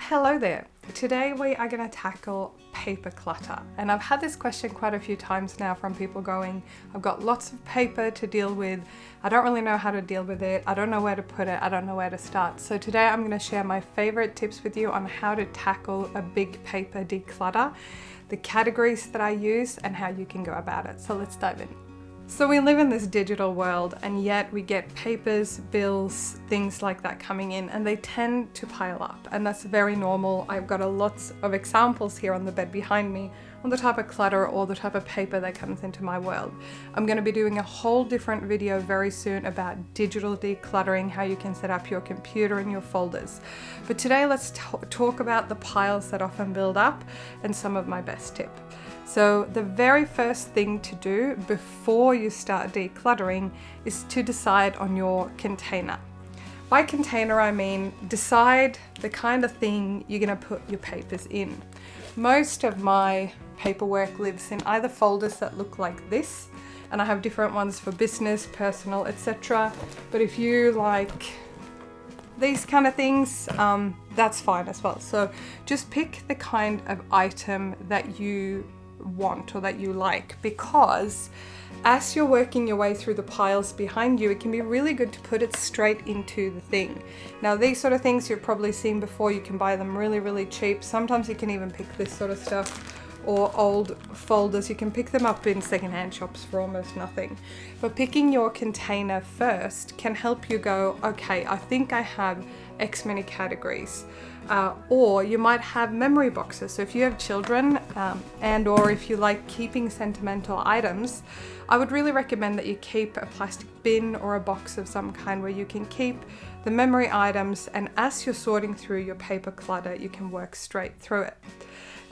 Hello there. Today we are going to tackle paper clutter, and I've had this question quite a few times now from people going, I've got lots of paper to deal with, I don't really know how to deal with it, I don't know where to put it, I don't know where to start. So today I'm going to share my favorite tips with you on how to tackle a big paper declutter, the categories that I use and how you can go about it. So let's dive in. So we live in this digital world, and yet we get papers, bills, things like that coming in, and they tend to pile up, and that's very normal. I've got lots of examples here on the bed behind me on the type of clutter or the type of paper that comes into my world. I'm going to be doing a whole different video very soon about digital decluttering, how you can set up your computer and your folders. But today let's talk about the piles that often build up and some of my best tips. So the very first thing to do before you start decluttering is to decide on your container. By container, I mean decide the kind of thing you're going to put your papers in. Most of my paperwork lives in either folders that look like this, and I have different ones for business, personal, etc. But if you like these kind of things, that's fine as well. So just pick the kind of item that you want or that you like, because as you're working your way through the piles behind you, it can be really good to put it straight into the thing. Now these sort of things you've probably seen before. You can buy them really cheap. Sometimes you can even pick this sort of stuff, or old folders, you can pick them up in secondhand shops for almost nothing. But picking your container first can help you go, okay, I think I have X many categories. Or you might have memory boxes. So if you have children and or if you like keeping sentimental items, I would really recommend that you keep a plastic bin or a box of some kind where you can keep the memory items, and as you're sorting through your paper clutter, you can work straight through it.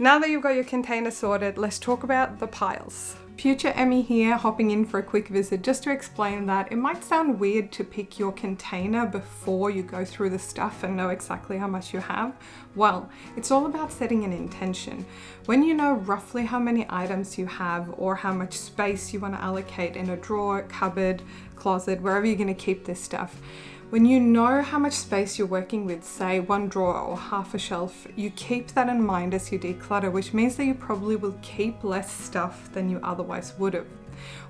Now that you've got your container sorted, let's talk about the piles. Future Emmy here, hopping in for a quick visit just to explain that it might sound weird to pick your container before you go through the stuff and know exactly how much you have. Well, it's all about setting an intention. When you know roughly how many items you have or how much space you want to allocate in a drawer, cupboard, closet, wherever you're going to keep this stuff, when you know how much space you're working with, say one drawer or half a shelf, you keep that in mind as you declutter, which means that you probably will keep less stuff than you otherwise would have.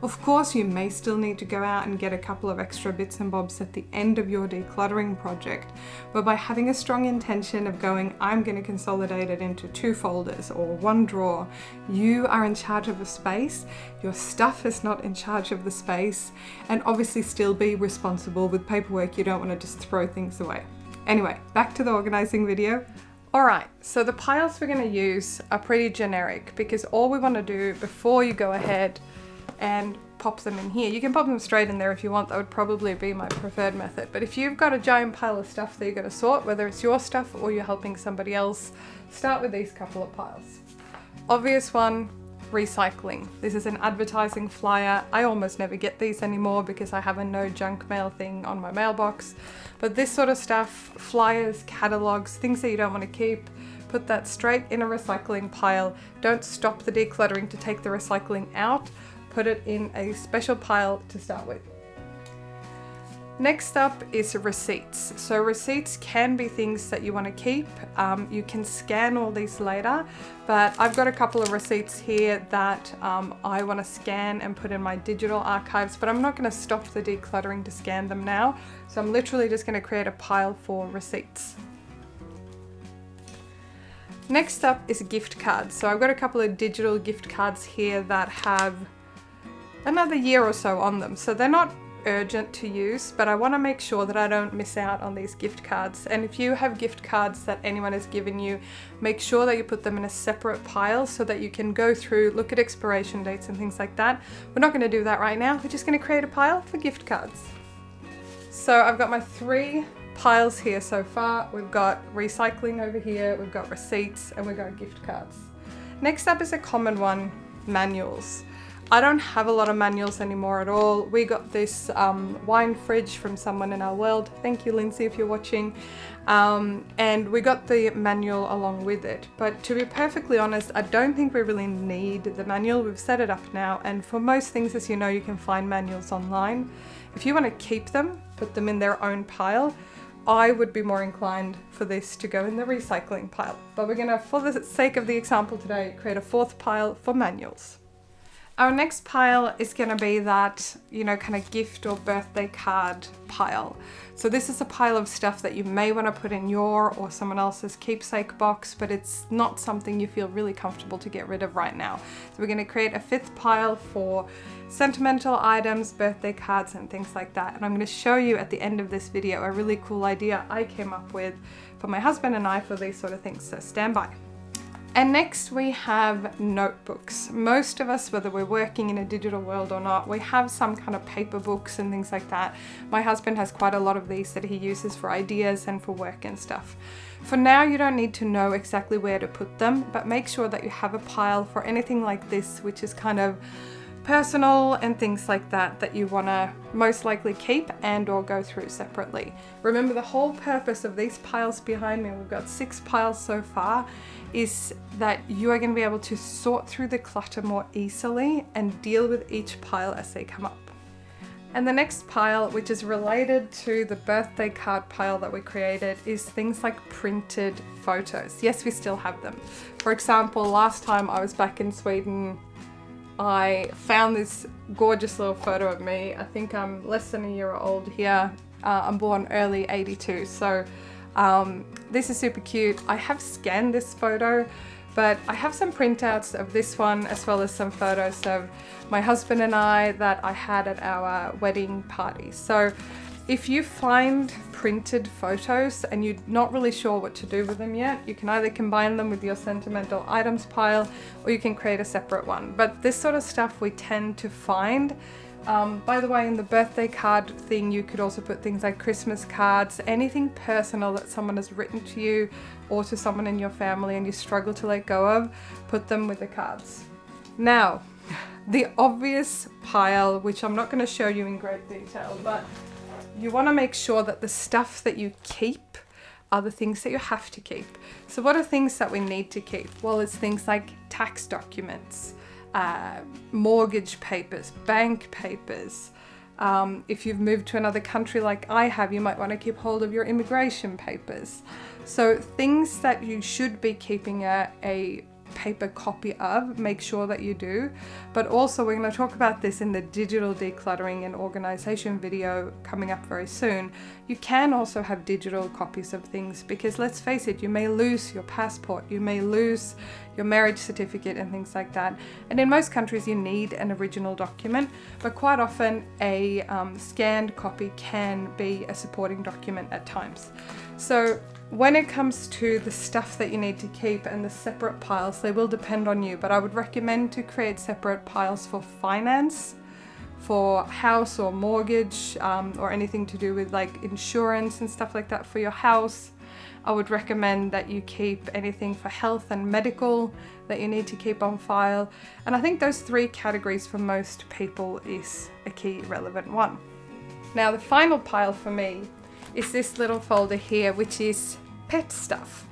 Of course, you may still need to go out and get a couple of extra bits and bobs at the end of your decluttering project, but by having a strong intention of going, I'm going to consolidate it into 2 folders or 1 drawer, you are in charge of the space, your stuff is not in charge of the space, and obviously still be responsible with paperwork. You don't want to just throw things away. Anyway, back to the organizing video. Alright, so the piles we're going to use are pretty generic, because all we want to do before you go ahead and pop them in here, you can pop them straight in there if you want. That would probably be my preferred method. But if you've got a giant pile of stuff that you're going to sort, whether it's your stuff or you're helping somebody else, start with these couple of piles. Obvious one, recycling. This is an advertising flyer. I almost never get these anymore because I have a no junk mail thing on my mailbox. But this sort of stuff, flyers, catalogs, things that you don't want to keep, put that straight in a recycling pile. Don't stop the decluttering to take the recycling out. Put it in a special pile to start with. Next up is receipts. So receipts can be things that you want to keep. You can scan all these later, but I've got a couple of receipts here that I want to scan and put in my digital archives, but I'm not going to stop the decluttering to scan them now. So I'm literally just going to create a pile for receipts. Next up is gift cards. So I've got a couple of digital gift cards here that have another year or so on them. So they're not urgent to use, but I want to make sure that I don't miss out on these gift cards. And if you have gift cards that anyone has given you, make sure that you put them in a separate pile so that you can go through, look at expiration dates and things like that. We're not going to do that right now. We're just going to create a pile for gift cards. So I've got my 3 piles here so far. We've got recycling over here, we've got receipts, and we've got gift cards. Next up is a common one, manuals. I don't have a lot of manuals anymore at all. We got this wine fridge from someone in our world. Thank you, Lindsay, if you're watching. And we got the manual along with it. But to be perfectly honest, I don't think we really need the manual. We've set it up now. And for most things, as you know, you can find manuals online. If you want to keep them, put them in their own pile. I would be more inclined for this to go in the recycling pile. But we're gonna, for the sake of the example today, create a fourth pile for manuals. Our next pile is going to be that, kind of gift or birthday card pile. So this is a pile of stuff that you may want to put in your or someone else's keepsake box, but it's not something you feel really comfortable to get rid of right now. So we're going to create a fifth pile for sentimental items, birthday cards, and things like that. And I'm going to show you at the end of this video a really cool idea I came up with for my husband and I for these sort of things. So stand by. And next we have notebooks. Most of us, whether we're working in a digital world or not, we have some kind of paper books and things like that. My husband has quite a lot of these that he uses for ideas and for work and stuff. For now, you don't need to know exactly where to put them, but make sure that you have a pile for anything like this, which is kind of personal and things like that that you want to most likely keep and or go through separately. Remember, the whole purpose of these piles behind me, we've got 6 piles so far, is that you are going to be able to sort through the clutter more easily and deal with each pile as they come up. And the next pile, which is related to the birthday card pile that we created, is things like printed photos. Yes, we still have them. For example, last time I was back in Sweden, I found this gorgeous little photo of me. I think I'm less than a year old here. I'm born early 82, so this is super cute. I have scanned this photo, but I have some printouts of this one as well as some photos of my husband and I that I had at our wedding party. So if you find printed photos and you're not really sure what to do with them yet, you can either combine them with your sentimental items pile or you can create a separate one. But this sort of stuff we tend to find. By the way, in the birthday card thing, you could also put things like Christmas cards, anything personal that someone has written to you or to someone in your family and you struggle to let go of, put them with the cards. Now, the obvious pile, which I'm not going to show you in great detail, but you want to make sure that the stuff that you keep are the things that you have to keep. So what are things that we need to keep? Well, it's things like tax documents, mortgage papers, bank papers. If you've moved to another country like I have, you might want to keep hold of your immigration papers. So things that you should be keeping a paper copy of, make sure that you do. But also we're going to talk about this in the digital decluttering and organization video coming up very soon. You can also have digital copies of things because let's face it, you may lose your passport, you may lose your marriage certificate and things like that. And in most countries you need an original document, but quite often a scanned copy can be a supporting document at times. So when it comes to the stuff that you need to keep and the separate piles, they will depend on you, but I would recommend to create separate piles for finance, for house or mortgage, or anything to do with like insurance and stuff like that for your house. I would recommend that you keep anything for health and medical that you need to keep on file. And I think those 3 categories for most people is a key relevant one. Now the final pile for me is this little folder here, which is pet stuff.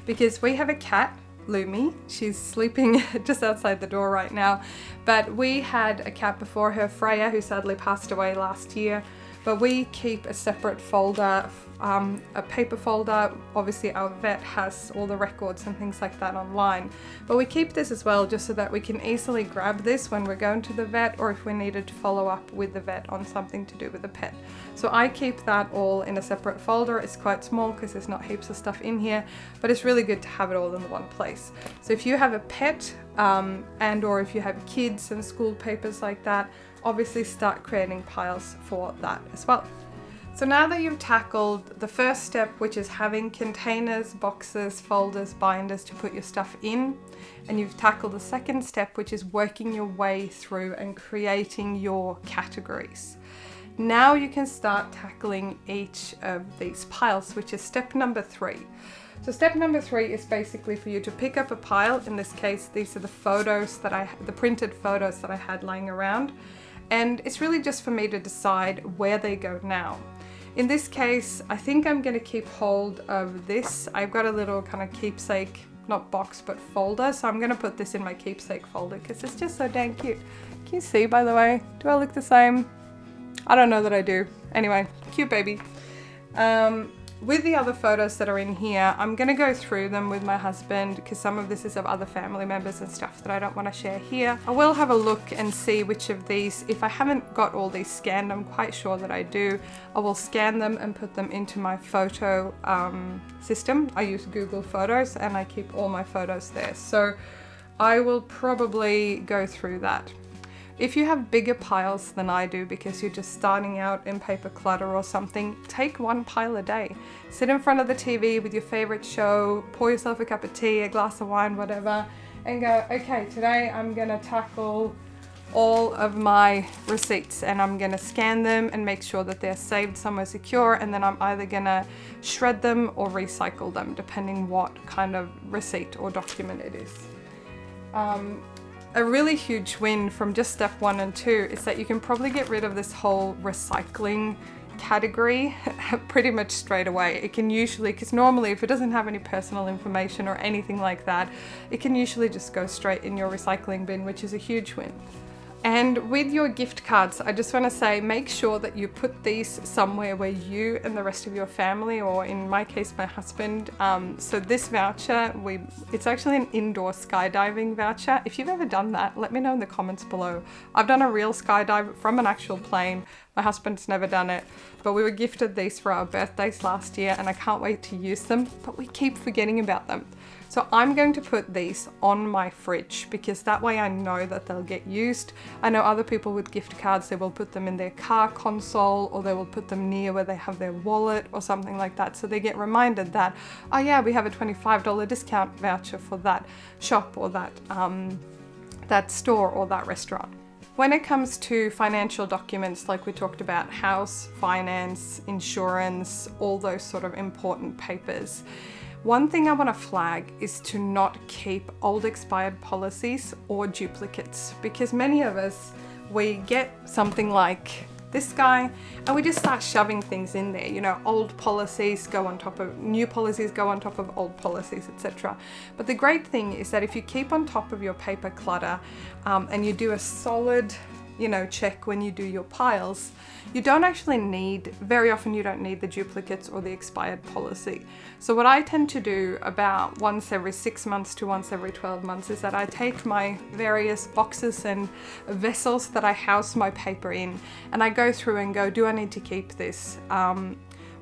Because we have a cat, Lumi. She's sleeping just outside the door right now. But we had a cat before her, Freya, who sadly passed away last year. But we keep a separate folder, a paper folder. Obviously our vet has all the records and things like that online. But we keep this as well just so that we can easily grab this when we're going to the vet or if we needed to follow up with the vet on something to do with the pet. So I keep that all in a separate folder. It's quite small because there's not heaps of stuff in here, but it's really good to have it all in one place. So if you have a pet and or if you have kids and school papers like that, obviously start creating piles for that as well. So now that you've tackled the first step, which is having containers, boxes, folders, binders to put your stuff in, and you've tackled the second step, which is working your way through and creating your categories. Now you can start tackling each of these piles, which is step number 3. So step number 3 is basically for you to pick up a pile. In this case, these are the photos that the printed photos that I had lying around. And it's really just for me to decide where they go now. In this case, I think I'm going to keep hold of this. I've got a little kind of keepsake, not box, but folder. So I'm going to put this in my keepsake folder because it's just so dang cute. Can you see, by the way? Do I look the same? I don't know that I do. Anyway, cute baby. with the other photos that are in here, I'm gonna go through them with my husband because some of this is of other family members and stuff that I don't want to share here. I will have a look and see which of these, if I haven't got all these scanned, I'm quite sure that I do, I will scan them and put them into my photo system. I use Google Photos and I keep all my photos there. So I will probably go through that. If you have bigger piles than I do because you're just starting out in paper clutter or something, take one pile a day. Sit in front of the TV with your favorite show, pour yourself a cup of tea, a glass of wine, whatever, and go, okay, today I'm gonna tackle all of my receipts and I'm gonna scan them and make sure that they're saved somewhere secure, and then I'm either gonna shred them or recycle them, depending what kind of receipt or document it is. A really huge win from just step 1 and 2 is that you can probably get rid of this whole recycling category pretty much straight away. It can usually, because normally if it doesn't have any personal information or anything like that, it can usually just go straight in your recycling bin, which is a huge win. And with your gift cards, I just want to say, make sure that you put these somewhere where you and the rest of your family, or in my case, my husband. So this voucher, it's actually an indoor skydiving voucher. If you've ever done that, let me know in the comments below. I've done a real skydive from an actual plane. My husband's never done it, but we were gifted these for our birthdays last year and I can't wait to use them, but we keep forgetting about them. So I'm going to put these on my fridge because that way I know that they'll get used. I know other people with gift cards, they will put them in their car console or they will put them near where they have their wallet or something like that. So they get reminded that, oh yeah, we have a $25 discount voucher for that shop or that store or that restaurant. When it comes to financial documents, like we talked about, house, finance, insurance, all those sort of important papers, one thing I want to flag is to not keep old expired policies or duplicates, because many of us, we get something like this guy and we just start shoving things in there. You know, old policies go on top of new policies, go on top of old policies, etc. But the great thing is that if you keep on top of your paper clutter and you do a solid, you know, check when you do your piles, you don't actually need, very often you don't need the duplicates or the expired policy. So what I tend to do about once every 6 months to once every 12 months is that I take my various boxes and vessels that I house my paper in and I go through and go, do I need to keep this?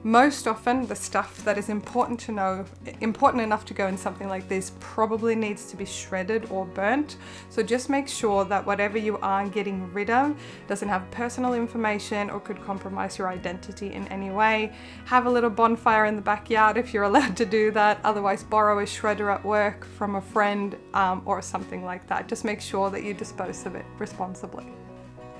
Most often the stuff that is important enough to go in something like this probably needs to be shredded or burnt. So just make sure that whatever you are getting rid of doesn't have personal information or could compromise your identity in any way. Have a little bonfire in the backyard if you're allowed to do that. Otherwise, borrow a shredder at work from a friend or something like that. Just make sure that you dispose of it responsibly.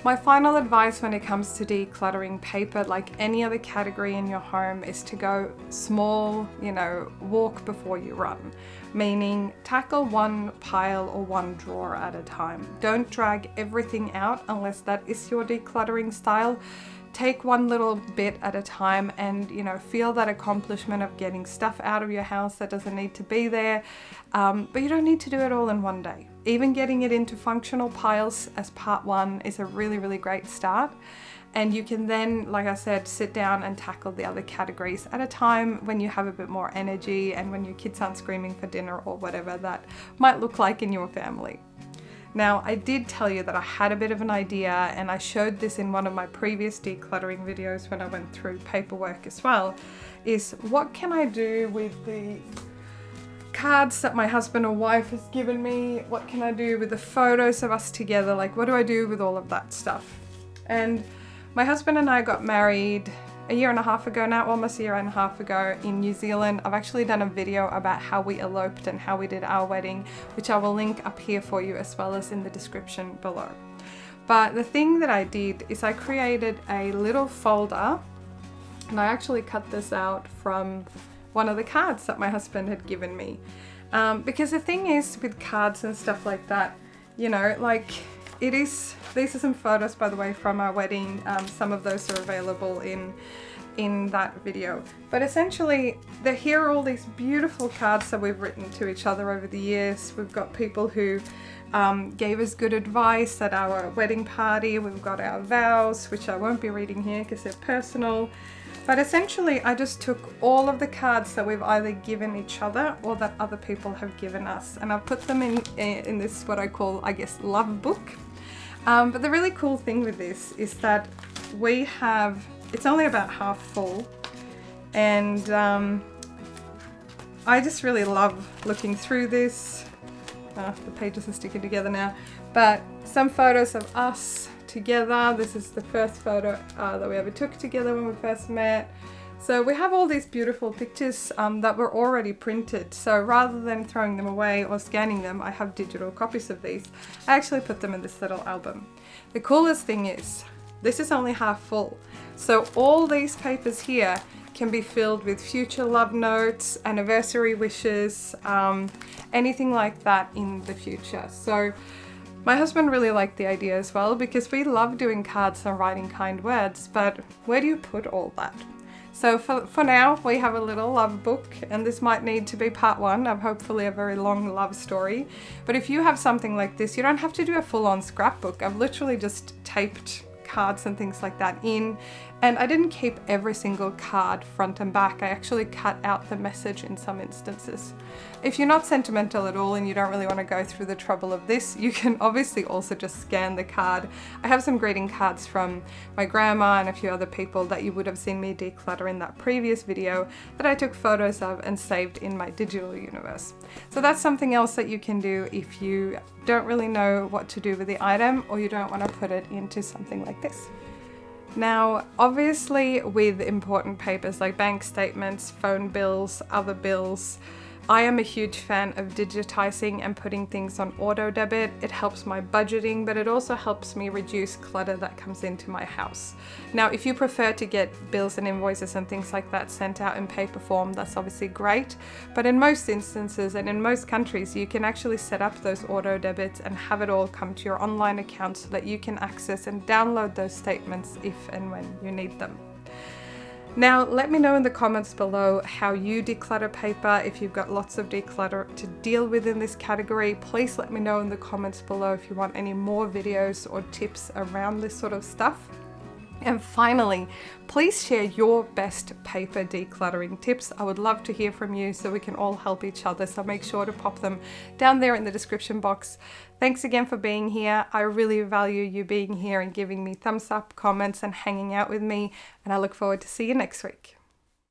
My final advice when it comes to decluttering paper, like any other category in your home, is to go small, you know, walk before you run. Meaning tackle one pile or one drawer at a time. Don't drag everything out unless that is your decluttering style. Take one little bit at a time and, you know, feel that accomplishment of getting stuff out of your house that doesn't need to be there. But you don't need to do it all in one day. Even getting it into functional piles as part 1 is a really, really great start. And you can then, like I said, sit down and tackle the other categories at a time when you have a bit more energy and when your kids aren't screaming for dinner or whatever that might look like in your family. Now, I did tell you that I had a bit of an idea, and I showed this in one of my previous decluttering videos when I went through paperwork as well, is what can I do with the cards that my husband or wife has given me? What can I do with the photos of us together? Like, what do I do with all of that stuff? And my husband and I got married a year and a half ago now, almost a year and a half ago in New Zealand. I've actually done a video about how we eloped and how we did our wedding, which I will link up here for you as well as in the description below. But the thing that I did is I created a little folder, and I actually cut this out from one of the cards that my husband had given me. Because the thing is with cards and stuff like that, you know, like these are some photos, by the way, from our wedding. Some of those are available in that video. But essentially, here are all these beautiful cards that we've written to each other over the years. We've got people who gave us good advice at our wedding party. We've got our vows, which I won't be reading here because they're personal. But essentially I just took all of the cards that we've either given each other or that other people have given us, and I've put them in this, what I call, I guess, love book. But the really cool thing with this is that we have, it's only about half full, and I just really love looking through this. The pages are sticking together now, but some photos of us together. This is the first photo that we ever took together when we first met. So we have all these beautiful pictures that were already printed. So rather than throwing them away or scanning them, I have digital copies of these. I actually put them in this little album. The coolest thing is, this is only half full. So all these papers here can be filled with future love notes, anniversary wishes, anything like that in the future. So my husband really liked the idea as well, because we love doing cards and writing kind words, but where do you put all that? So for now, we have a little love book, and this might need to be part one of hopefully a very long love story. But if you have something like this, you don't have to do a full-on scrapbook. I've literally just taped cards and things like that in, and I didn't keep every single card front and back. I actually cut out the message in some instances. If you're not sentimental at all and you don't really want to go through the trouble of this, you can obviously also just scan the card. I have some greeting cards from my grandma and a few other people that you would have seen me declutter in that previous video that I took photos of and saved in my digital universe. So that's something else that you can do if you don't really know what to do with the item, or you don't want to put it into something like this. Now, obviously with important papers like bank statements, phone bills, other bills, I am a huge fan of digitizing and putting things on auto debit. It helps my budgeting, but it also helps me reduce clutter that comes into my house. Now, if you prefer to get bills and invoices and things like that sent out in paper form, that's obviously great. But in most instances and in most countries, you can actually set up those auto debits and have it all come to your online account so that you can access and download those statements if and when you need them. Now, let me know in the comments below how you declutter paper. If you've got lots of declutter to deal with in this category, please let me know in the comments below if you want any more videos or tips around this sort of stuff. And finally, please share your best paper decluttering tips. I would love to hear from you so we can all help each other. So make sure to pop them down there in the description box. Thanks again for being here. I really value you being here and giving me thumbs up, comments, and hanging out with me. And I look forward to see you next week.